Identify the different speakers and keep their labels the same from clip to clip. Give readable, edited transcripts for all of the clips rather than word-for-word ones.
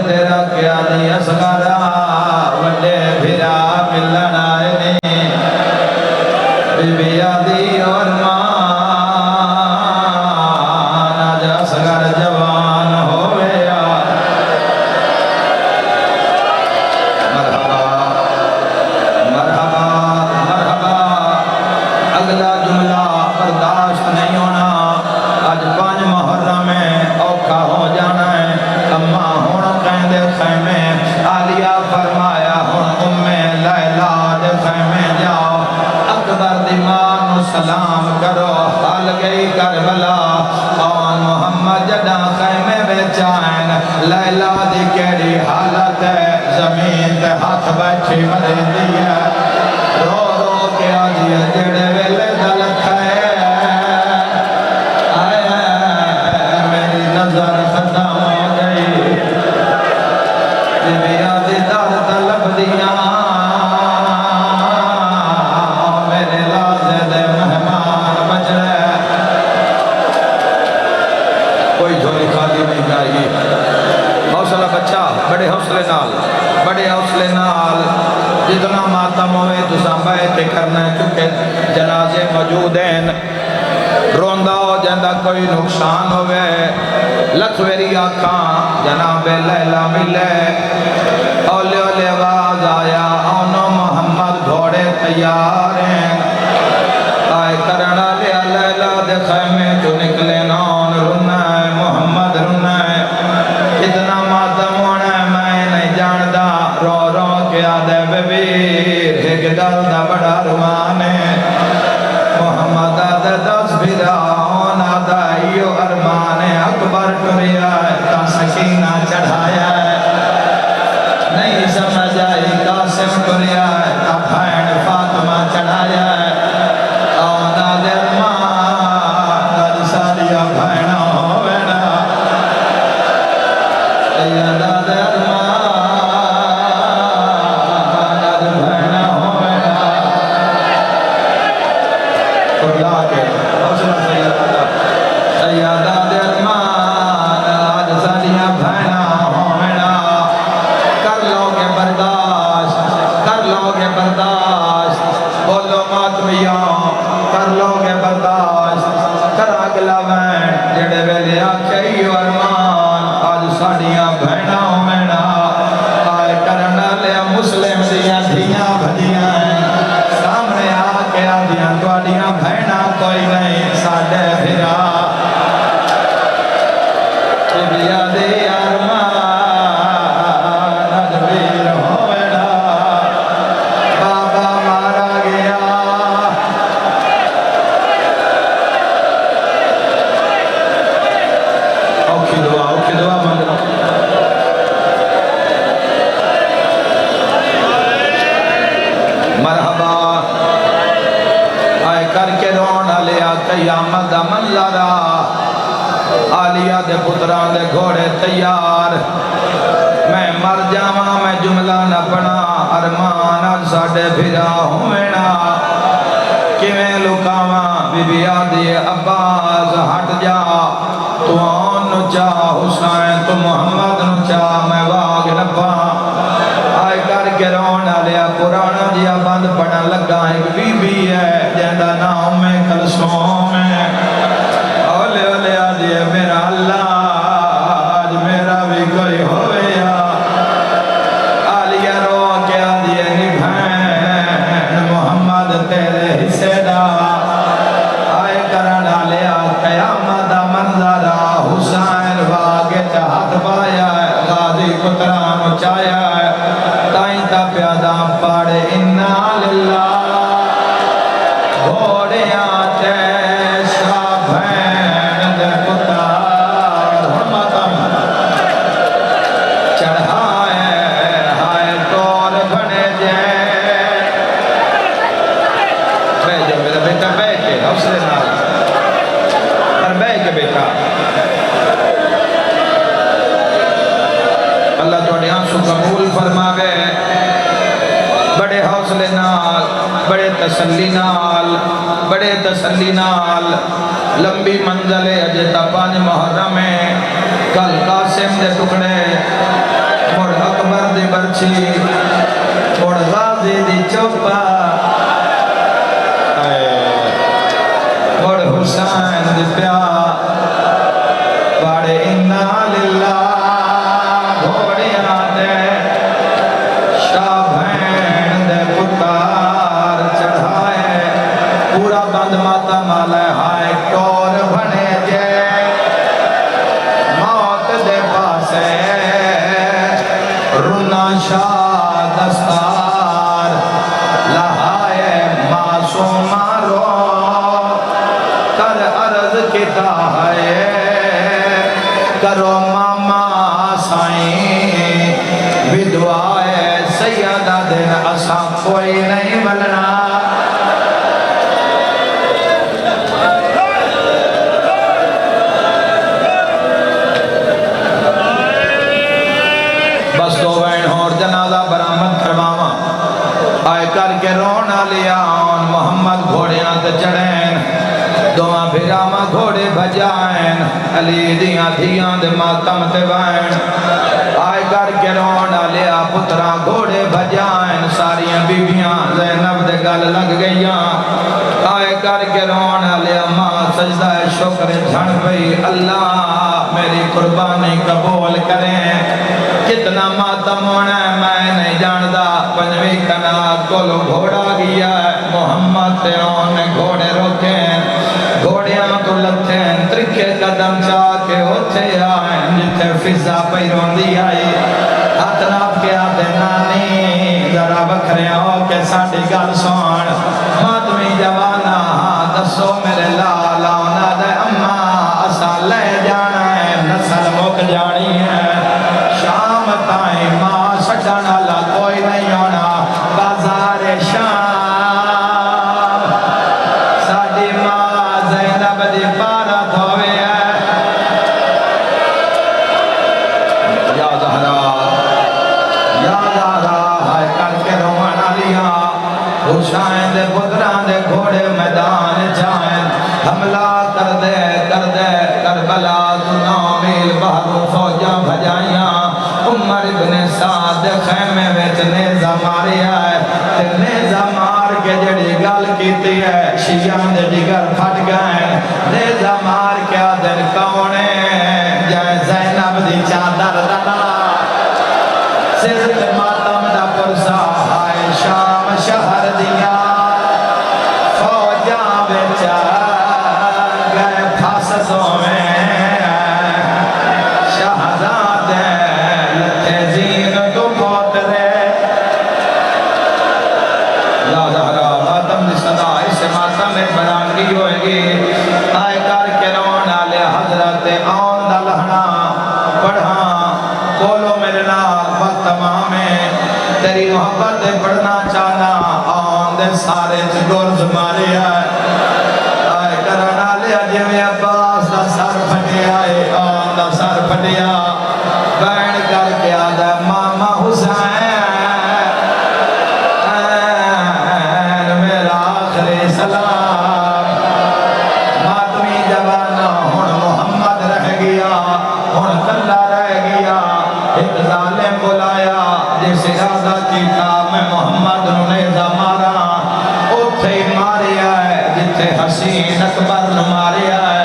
Speaker 1: تیرا کیا نہیں اصغرا وڈے بھرا ملن آئے نہیں بی بی آدھی اور ماں آج اصغر جوان ہوئے مرحبا مرحبا مرحبا اگلا جملہ برداشت نہیں ہونا آج 5 محرم میں اوکھا ہو جانا ہے اماں ہون کہندے خیمے آلیہ فرمایا ہون لیلہ دے خیمے جاؤ اکبر دی ماں نو سلام کرو حال گئی کربلا آن محمد جڑا خیمے بیچائن لیلہ دی کیڑی حالت ہے زمین تے ہاتھ بیٹھی مرے دیا رو رو کے آجی جڑے ویلے دلت ہے میری نظر ختم ہو گئی بی آدھی در طلب دیا میرے لازے دے مہمان بچ رہے کوئی جھولی خالی نہیں جائے حوصلہ بچہ بڑے حوصلے نال جتنا ماتم ہوئے تو سامبائے کے کرنا ہے چونکہ جنازے موجود ہیں روندہ ہو جندہ کوئی نقصان ہوئے لکھ ویری آکھاں جناب لیلہ ملے اولے اولے آواز آیا آنو محمد گھوڑے تیار ہیں آئے کرنا لیا لیلہ دے خیمے جو نکلے نون رنہ ہے محمد رنہ ہے اتنا ماتم ہونا ہے میں نہیں جاندہ رو رو کے آدھے ببیر ایک دردہ بڑا روان ہے محمد آدھے 10 بھیرا ہون آدھا ایو ارمان اکبر ٹریا ہے تا سکینہ چڑھایا ہے نہیں سمجھ آئی قاسم ٹریا ہے تا بھائن فاطمہ چڑھایا ہے آن آدھے ارمان آدھ سالیا بھائنہ ہوئینا سید آدھے ارمان آدھ بھائنہ ہوئینا اللہ کے حوصلہ سیدہ دے ارمان آج سالیاں بھائنہ ہوئینا کر لو گے برداشت بولو ماتمیاں کر لو گے برداشت کر اگلا وین جڑے ویلے آکھئی ارمان آج سالیاں بھائنہ ہوئینا آئے کرنا لیا مسلم دیاں دھیاں بھجیاں سامنے آکے آدیاں توڑیاں بھائنہ کوئی نہیں ساڑھے بھرا بی آدھی ارمان ادبیر ہوئینا بابا مارا گیا اوکھی دعا مانگنا مرحبا آئے کر کے رونا لیا قیامت دا منظرہ آلیہ دے پتران دے گھوڑے تیار میں مر جاواں میں جملہ نہ پڑھا ارمان آج ساڑھے بھرا ہوئینا کیویں لکاواں بی بی آدھی عباس ہٹ جا تو آن نو چاہ حسین تو محمد نو چاہ میں واگ نپا آئے کر کے رونا لیا پرانا جیا بند پڑھا لگا ایک بی بی ہے جیندہ نام میں کلثوم ہے اولے اولے آدھی میرا اللہ آج میرا بھی کوئی ہویا آلیہ رو کے آدھی نبھین محمد تیرے حصے دا آئے کرنا لیا قیامت منظرہ حسین واگے ہاتھ پایا ہے غازی پتران چایا ہے تائیں تا پیادہ پاڑے انا للہ گھوڑیاں تیشہ بھین دے پتار حرمتم چڑھائے ہائے طور بنے جائے بیٹھے میرا بیٹا بیٹھے حوصلے نال پر بیٹھے بیٹا اللہ تو آنسو قبول فرماوے بڑے حوصلے نال بڑے تسلی نال لمبی منزل اجے تا 5 محرم ہے کل قاسم دے ٹکڑے شاہ دستار لہائے معصومہ رو کر عرض کتا ہے کرو ماما سائیں بدعائے سیدہ دن اساں کوئی نہیں ملنا بس دو وین اور جنازہ برآمد کرواما آئے کر کے رونا لیا محمد گھوڑیاں تے چڑھیں دوہاں بھیراما گھوڑے بھجائیں علی دیاں دھیاں دے ماتم تے وین آئے کر کے رونا لیا پترا گھوڑے بھجائیں ساریاں بیبیاں زینب دے گل لگ گئیاں آئے کر کے رونا لیا ماں سجدہ شکر جھڑ پئی اللہ میری قربانی قبول کریں کتنا ماتم ہونا ہے میں نہیں جاندہ پنجوی کنات کولو گھوڑا گیا ہے محمد تے نے گھوڑے روکیں گھوڑیاں تو لتھیں ترکے قدم چاہ کے ہوتے آئیں جتے فضا پیرون دی آئی ہاتھ ناپ کے آتے نانی ذرا بکھرے ہو کے ساڑی گل سوان ماتمی جوانا دسو میرے لالا ہونا دے اممہ اسا لے جانا ہے نسل مک جانی ہے شام تائیں ماں سٹانا لا کوئی نہیں ہونا بازار شام ساڑی ماں زینب دی پارا دھوئے ہے یا زہرا ہے کر کے روانہ لیا حسین دے پتران دے گھوڑے میدان جائیں حملہ کر دے کربلا تو نامیل بہرو فوجاں بھجائیاں عمر ابن سعد خیمے ویچ نیزہ ماریا ہے تے نیزہ مار کے جڑی گل کیتی ہے شیعان دے جگر پھٹ گئے نیزہ مار کے آدھر کونے جائے زینب دی چادر دنا سرد ماتم دا پرسا ہائے شام شہر دیا فوجاں بیچا گئے پھاسسوں میں شہزادے لتھے زین تو پوترے یا زہرا ماتم دی صدا اسے ماتم ایک برانگی ہوئے گی آئے کر کے رونا لے حضرت آن دا لہنا پڑھا بولو میرے نال وقت تمامیں تیری محبت پڑھنا چاہنا آن دے سارے چگرز مارے آئے کرنا لے جویں عباس دا سر پھٹے آئے آن دا سر پھٹیا بین کر کے آدھا ماما حسین میرا آخری سلام ماتمی جوانا ہون محمد رہ گیا ہون کلہ رہ گیا ایک ظالم بلایا جس ارادہ کیتا میں محمد نو نیزہ مارا اتھے ہی ماریا ہے جتھے حسین اکبر نو ماریا ہے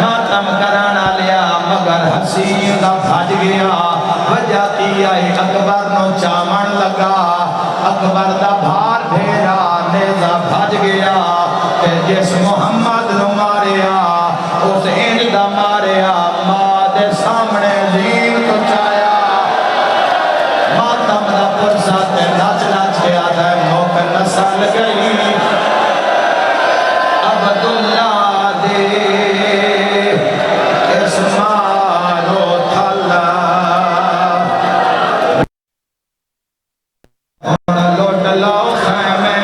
Speaker 1: ماتم کرانا لیا مگر حسین دا بھج گیا وجہ کی آئی اکبر نو چامن لگا اکبر دا بھار بھیرا نیزہ بھج گیا کہ جس محمد نو ماریا اس انج دا ماریا ماں دے سامنے زین تو چایا ماتم دا پرسا تے ناچ ناچ کے آدھا موقع نسل گئی عبداللہ دے اسمارو تھالا لوٹ لاؤ خیمے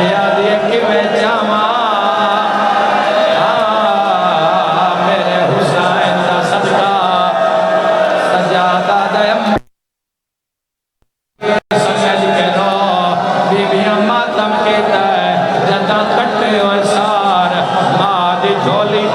Speaker 1: یا دیے کہ میں جاما میرے حسین دا صدقہ سجادہ دیم سمجھ کے رو بی بیاں ماتم کے دے جدہ کٹے و سار ماں دی جھولی